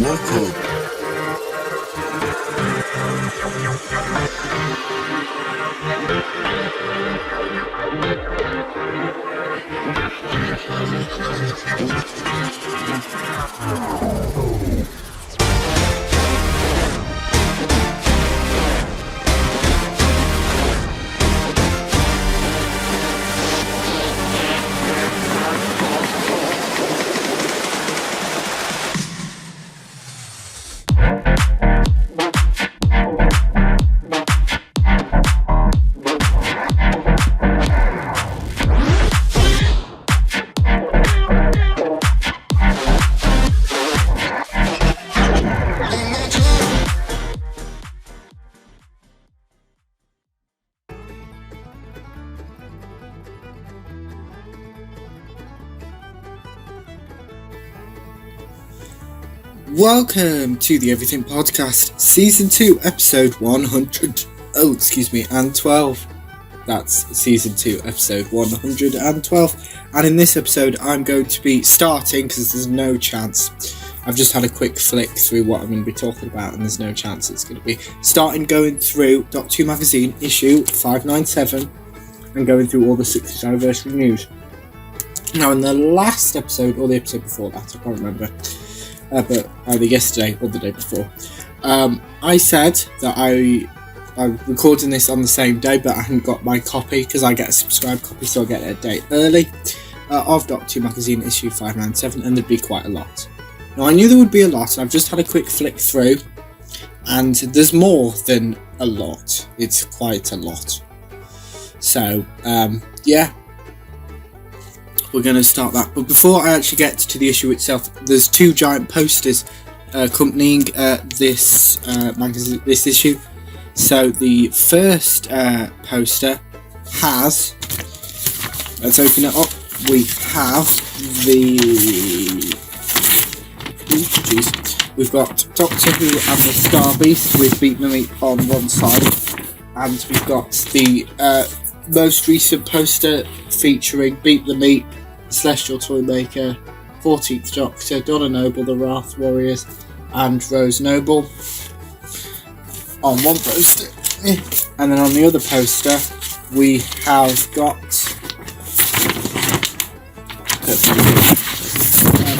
Welcome. Welcome to the Everything Podcast, Season 2, Episode 112. That's Season 2, Episode 112. And in this episode, I'm going to be starting, because there's no chance. I've just had a quick flick through what I'm going to be talking about, and there's no chance it's going to be starting going through Doctor Who Magazine, issue 597, and going through all the 60th anniversary news. Now, in the last episode, or the episode before that, I can't remember, but either yesterday or the day before, I said that I'm recording this on the same day, but I hadn't got my copy because I get a subscribed copy, so I get it a day early of Doctor Who Magazine issue 597, and there'd be quite a lot. Now, I knew there would be a lot, and I've just had a quick flick through, and there's more than a lot. It's quite a lot. So, yeah. We're going to start that, but before I actually get to the issue itself, there's two giant posters accompanying this magazine, this issue. So the first poster has, let's open it up. We have we've got Doctor Who and the Star Beast with Beat the Meat on one side, and we've got the most recent poster featuring Beat the Meat, Celestial Toymaker, 14th Doctor, Donna Noble, the Wrath Warriors, and Rose Noble on one poster. And then on the other poster, we have got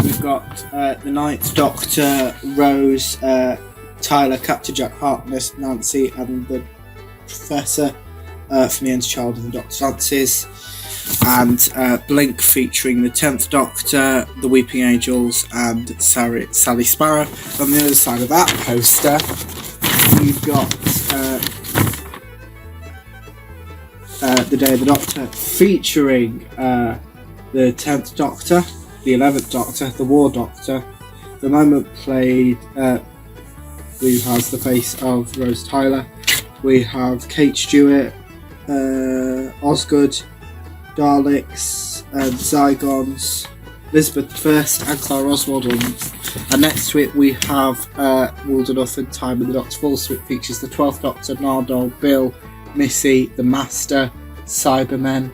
we've got the 9th Doctor, Rose, Tyler, Captain Jack Harkness, Nancy, and the Professor from the End's Child and the Doctor Dances, and Blink featuring the 10th Doctor, the Weeping Angels, and Sally Sparrow. On the other side of that poster, we've got the Day of the Doctor featuring the 10th Doctor, the 11th Doctor, the War Doctor, the moment played who has the face of Rose Tyler. We have Kate Stewart, Osgood, Daleks, and Zygons, Elizabeth I, and Clara Oswald. And next to it we have Wildernuff and Time of the Doctor Falls, so it features the 12th Doctor, Nardole, Bill, Missy, the Master, Cybermen,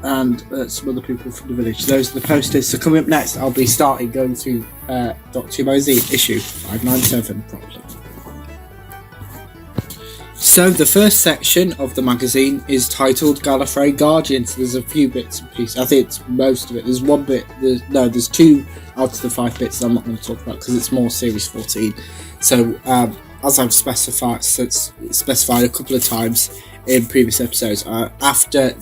and some other people from the village. Those are the posters. So coming up next, I'll be going through Doctor Who Magazine issue 597 properly. So the first section of the magazine is titled Gallifrey Guardians. There's a few bits and pieces. I think it's most of it. There's one bit. There's two out of the 5 bits that I'm not going to talk about because it's more Series 14. So as I've specified a couple of times in previous episodes, after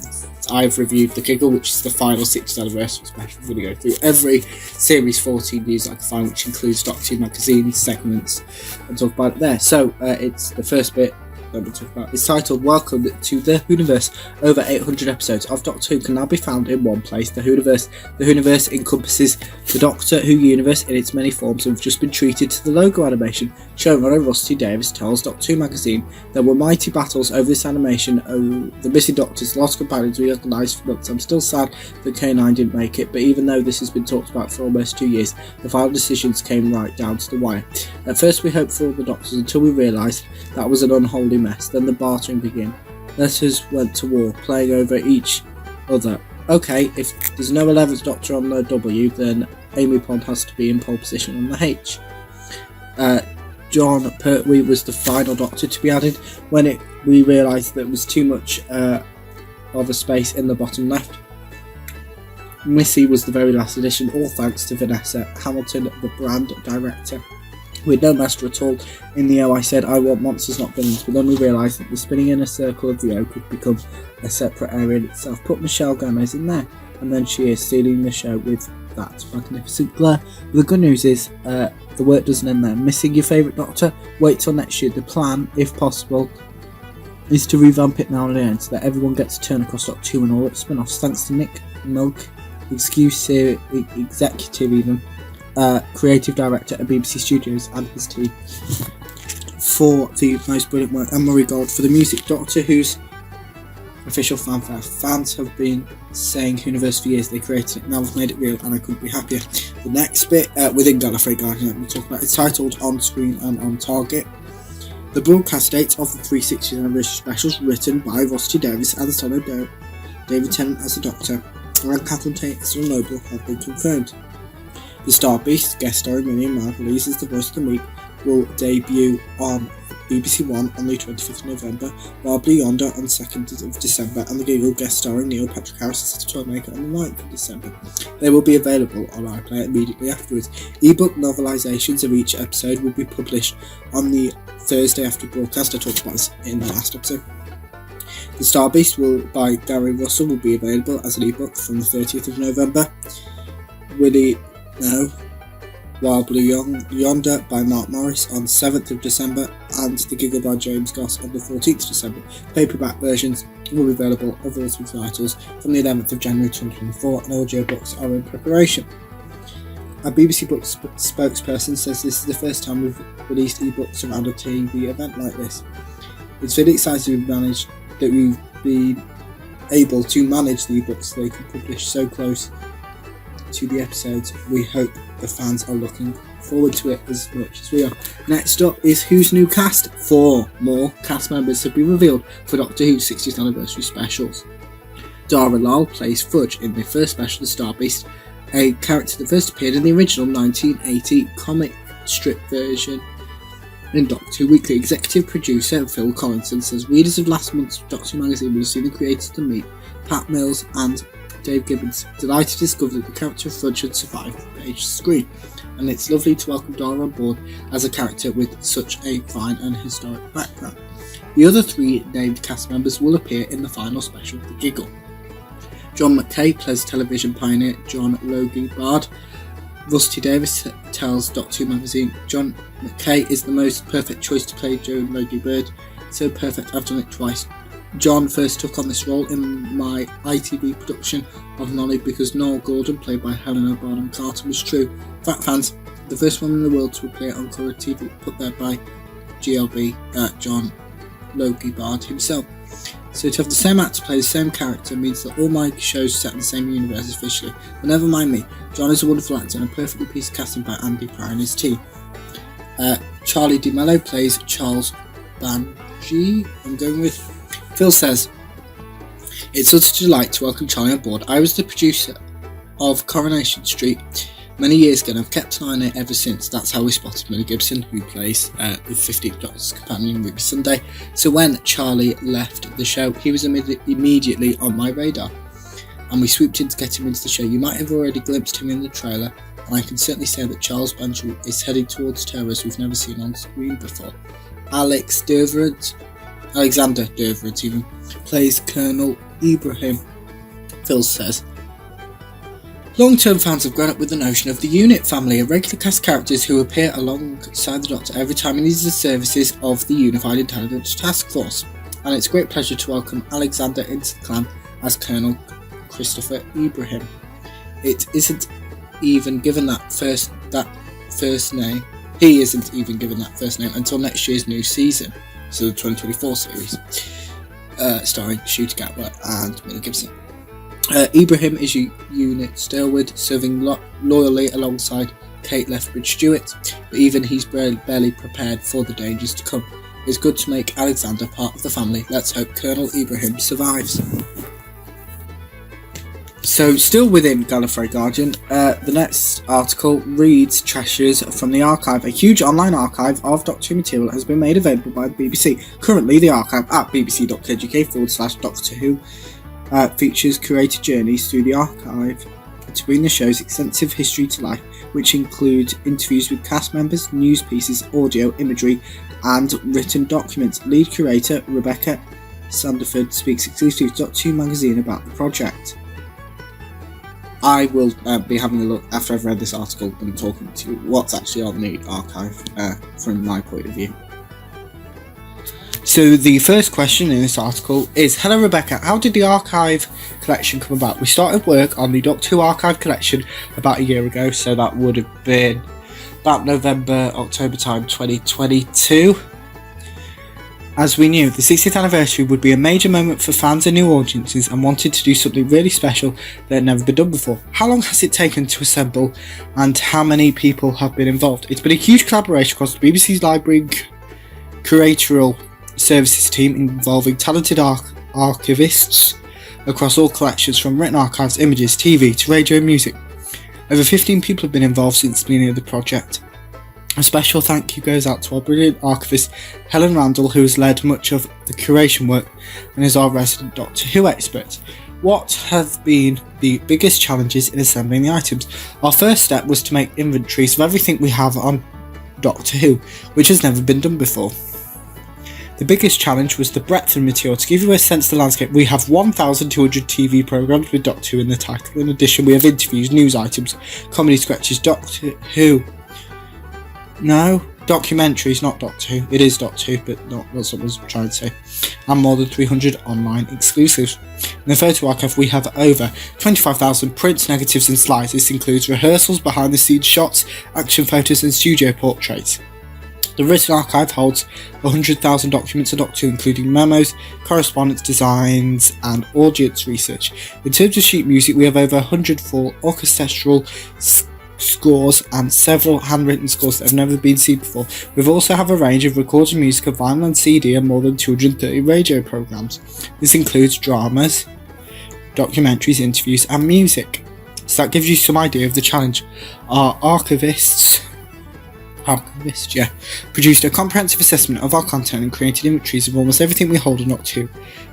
I've reviewed The Giggle, which is the final 60th anniversary special, I'm going to go through every Series 14 news I can find, which includes Doctor Who Magazine segments, and talk about it there. So it's the first bit that we'll talk about. It's titled Welcome to the Whoniverse. Over 800 episodes of Doctor Who can now be found in one place, the Whoniverse. The Whoniverse encompasses the Doctor Who universe in its many forms and have just been treated to the logo animation shown on Rusty Davis tells Doctor Who magazine. There were mighty battles over this animation, the missing Doctors, the lost companions we organised for months. I'm still sad that K9 didn't make it, but even though this has been talked about for almost 2 years, the final decisions came right down to the wire. At first we hoped for all the Doctors until we realised that was an unholy mess. Then the bartering began. Letters went to war, playing over each other. Okay, if there's no 11th Doctor on the W, then Amy Pond has to be in pole position on the H. John Pertwee was the final Doctor to be added when we realised that it was too much of a space in the bottom left. Missy was the very last addition, all thanks to Vanessa Hamilton, the brand director. With no master at all, in the O I said I want monsters not villains, but then we realised that the spinning inner circle of the O could become a separate area in itself. Put Michelle Gomez in there, and then she is stealing the show with that magnificent glare. But the good news is the work doesn't end there. Missing your favourite Doctor? Wait till next year. The plan, if possible, is to revamp it now and again so that everyone gets to turn across Doctor Who and all its spin-offs. Thanks to Nick Milk, executive even, creative director at BBC Studios, and his team for the most brilliant work, and Murray Gold for the music. Doctor Who's official fanfare. Fans have been saying Whoniverse for years. They created it, now we've made it real, and I couldn't be happier. The next bit within Gallifrey Guardian that we'll talk about is titled On Screen and On Target. The broadcast dates of the 360th anniversary specials, written by Ross T. Davis and son of David Tennant as the Doctor, and Catherine Tate as the Noble, have been confirmed. The Star Beast, guest starring Miriam Margolyes as the voice of the week, will debut on BBC One on the 25th of November, while Blue Yonder on 2nd of December, and The Giggle, guest starring Neil Patrick Harris as the Toymaker, on the 9th of December. They will be available on iPlayer immediately afterwards. Ebook novelisations of each episode will be published on the Thursday after broadcast. I talked about this in the last episode. The Star Beast by Gary Russell will be available as an ebook from the 30th of November. Willie No, While Blue Yonder by Mark Morris on 7th of December, and The Giggle by James Goss on the 14th of December. Paperback versions will be available of all three titles from the 11th of January 2024, and audiobooks are in preparation. A BBC Books spokesperson says this is the first time we've released ebooks around a TV event like this. It's really exciting that we've been able to manage the ebooks they can publish so close to the episodes. We hope the fans are looking forward to it as much as we are. Next up is Who's New Cast. 4 more cast members have been revealed for Doctor Who's 60th anniversary specials. Dara Lal plays Fudge in the first special, The Star Beast, a character that first appeared in the original 1980 comic strip version in Doctor Who Weekly. Executive producer Phil Collinson says readers of last month's Doctor Who magazine will see the creators to meet Pat Mills and Dave Gibbons. Delighted to discover that the character of Fudge had survived the page screen, and it's lovely to welcome Dara on board as a character with such a fine and historic background. The other 3 named cast members will appear in the final special, The Giggle. John McKay plays television pioneer John Logie Bard. Rusty Davis tells Doctor Who magazine, John McKay is the most perfect choice to play John Logie Bard. So perfect, I've done it twice. John first took on this role in my ITV production of Nolly because Noel Gordon, played by Helena Bonham Carter, was true. Fact fans, the first woman in the world to appear on colour TV, put there by GLB, John Logie Bard himself. So to have the same actor play the same character means that all my shows set in the same universe officially. But never mind me, John is a wonderful actor and a perfectly piece of casting by Andy Pryor and his team. Charlie DiMello plays Charles Banji, I'm going with. Phil says, it's such a delight to welcome Charlie on board. I was the producer of Coronation Street many years ago and I've kept an eye on it ever since. That's how we spotted Millie Gibson, who plays the 15th Doctor's companion Ruby Sunday. So when Charlie left the show, he was immediately on my radar, and we swooped in to get him into the show. You might have already glimpsed him in the trailer, and I can certainly say that Charles Banju is heading towards terrors we've never seen on screen before. Alexander Dervert even plays Colonel Ibrahim. Phil says, long-term fans have grown up with the notion of the Unit family, a regular cast characters who appear alongside the Doctor every time he needs the services of the Unified Intelligence Task Force, and it's a great pleasure to welcome Alexander into the clan as Colonel Christopher Ibrahim. It isn't even given that first name. He isn't even given that first name until next year's new season, so the 2024 series, starring Shooter Gatwa and Millie Gibson. Ibrahim is Unit Stirwood, serving loyally alongside Kate Lethbridge-Stewart, but even he's barely prepared for the dangers to come. It's good to make Alexander part of the family. Let's hope Colonel Ibrahim survives. So, still within Gallifrey Guardian, the next article reads Treasures from the Archive. A huge online archive of Doctor Who material has been made available by the BBC. Currently, the archive at bbc.co.uk/Doctor Who features curated journeys through the archive to bring the show's extensive history to life, which include interviews with cast members, news pieces, audio, imagery, and written documents. Lead curator Rebecca Sandiford speaks exclusively to Doctor Who magazine about the project. I will be having a look after I've read this article and talking to you what's actually on the archive from my point of view. So the first question in this article is, hello Rebecca, how did the archive collection come about? We started work on the Doctor Who archive collection about a year ago, so that would have been about November, October time 2022. As we knew, the 60th anniversary would be a major moment for fans and new audiences and wanted to do something really special that had never been done before. How long has it taken to assemble and how many people have been involved? It's been a huge collaboration across the BBC's library curatorial services team involving talented archivists across all collections from written archives, images, TV to radio and music. Over 15 people have been involved since the beginning of the project. A special thank you goes out to our brilliant archivist Helen Randall, who has led much of the curation work and is our resident Doctor Who expert. What have been the biggest challenges in assembling the items? Our first step was to make inventories of everything we have on Doctor Who, which has never been done before. The biggest challenge was the breadth of material. To give you a sense of the landscape, we have 1,200 TV programmes with Doctor Who in the title. In addition, we have interviews, news items, comedy sketches, documentaries, not Doctor Who. It is Doctor Who, but not that's what I was trying to say. And more than 300 online exclusives. In the photo archive, we have over 25,000 prints, negatives and slides. This includes rehearsals, behind the scenes shots, action photos and studio portraits. The written archive holds 100,000 documents of Doctor Who, including memos, correspondence, designs and audience research. In terms of sheet music, we have over 100 full orchestral scores and several handwritten scores that have never been seen before. We also have a range of recorded music of vinyl and CD and more than 230 radio programmes. This includes dramas, documentaries, interviews and music. So that gives you some idea of the challenge. Our archivist produced a comprehensive assessment of our content and created inventories of almost everything we hold on Doctor Who.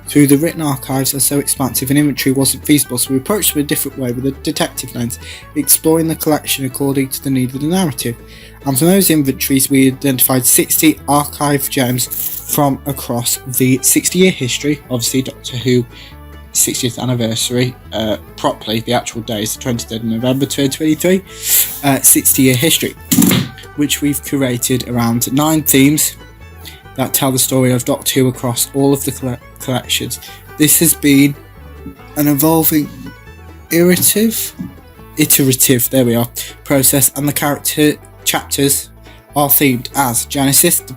Through the written archives are so expansive, an inventory wasn't feasible, so we approached them a different way with a detective lens, exploring the collection according to the need of the narrative. And from those inventories we identified 60 archive gems from across the 60-year history, obviously Doctor Who 60th anniversary, properly the actual day is the 23rd of November 2023, 60-year history, which we've curated around 9 themes that tell the story of Doctor Who across all of the collections. This has been an evolving, iterative process, and the character chapters are themed as Genesis, the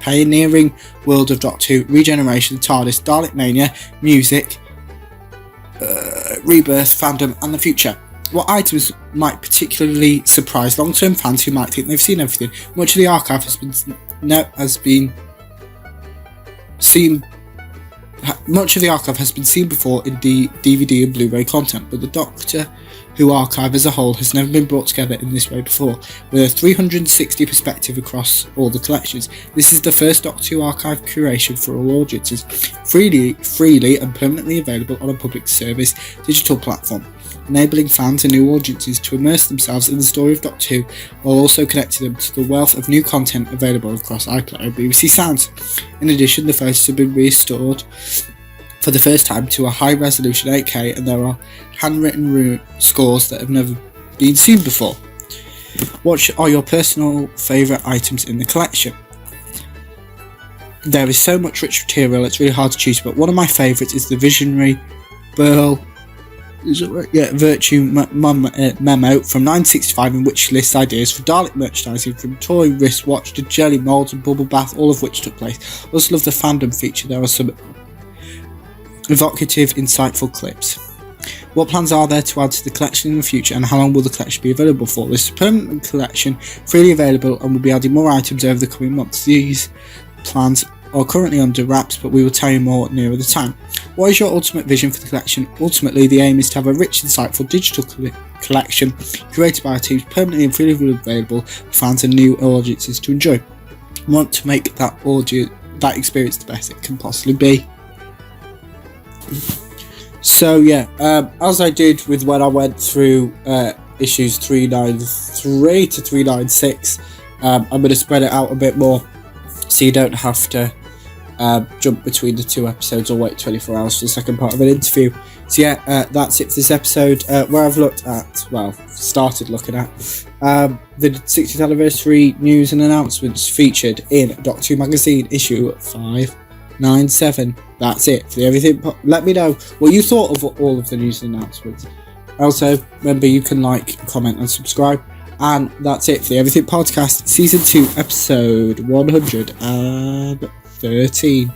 pioneering world of Doctor Who, Regeneration, TARDIS, Dalek Mania, music, rebirth, fandom, and the future. What items might particularly surprise long-term fans who might think they've seen everything? Much of the archive has been seen before in DVD and Blu-ray content, but the Doctor Who archive as a whole has never been brought together in this way before, with a 360 perspective across all the collections. This is the first Doctor Who archive curation for all audiences, freely and permanently available on a public service digital platform, enabling fans and new audiences to immerse themselves in the story of Doctor Who while also connecting them to the wealth of new content available across iPlayer and BBC Sounds. In addition, the photos have been restored for the first time to a high-resolution 8K, and there are handwritten scores that have never been seen before. What are your personal favourite items in the collection? There is so much rich material, it's really hard to choose, but one of my favourites is the visionary Burl Virtue memo from 1965, in which lists ideas for Dalek merchandising from toy wristwatch to jelly mould and bubble bath, all of which took place. I also love the fandom feature. There are some evocative, insightful clips. What plans are there to add to the collection in the future, and how long will the collection be available for? This is a permanent collection, freely available, and will be adding more items over the coming months. These plans are currently under wraps, but we will tell you more nearer the time. What is your ultimate vision for the collection? Ultimately, the aim is to have a rich, insightful digital collection curated by our teams, permanently and freely available for fans and new audiences to enjoy. We want to make that experience the best it can possibly be. So yeah, as I did with when I went through issues 393 to 396, I'm going to spread it out a bit more so you don't have to jump between the two episodes or wait 24 hours for the second part of an interview. So yeah, that's it for this episode, where I've started looking at the 60th anniversary news and announcements featured in Doctor Who magazine issue 597. That's it for the Everything. Let me know what you thought of all of the news and announcements. Also, remember you can like, comment and subscribe. And that's it for the Everything Podcast, Season 2, Episode 113.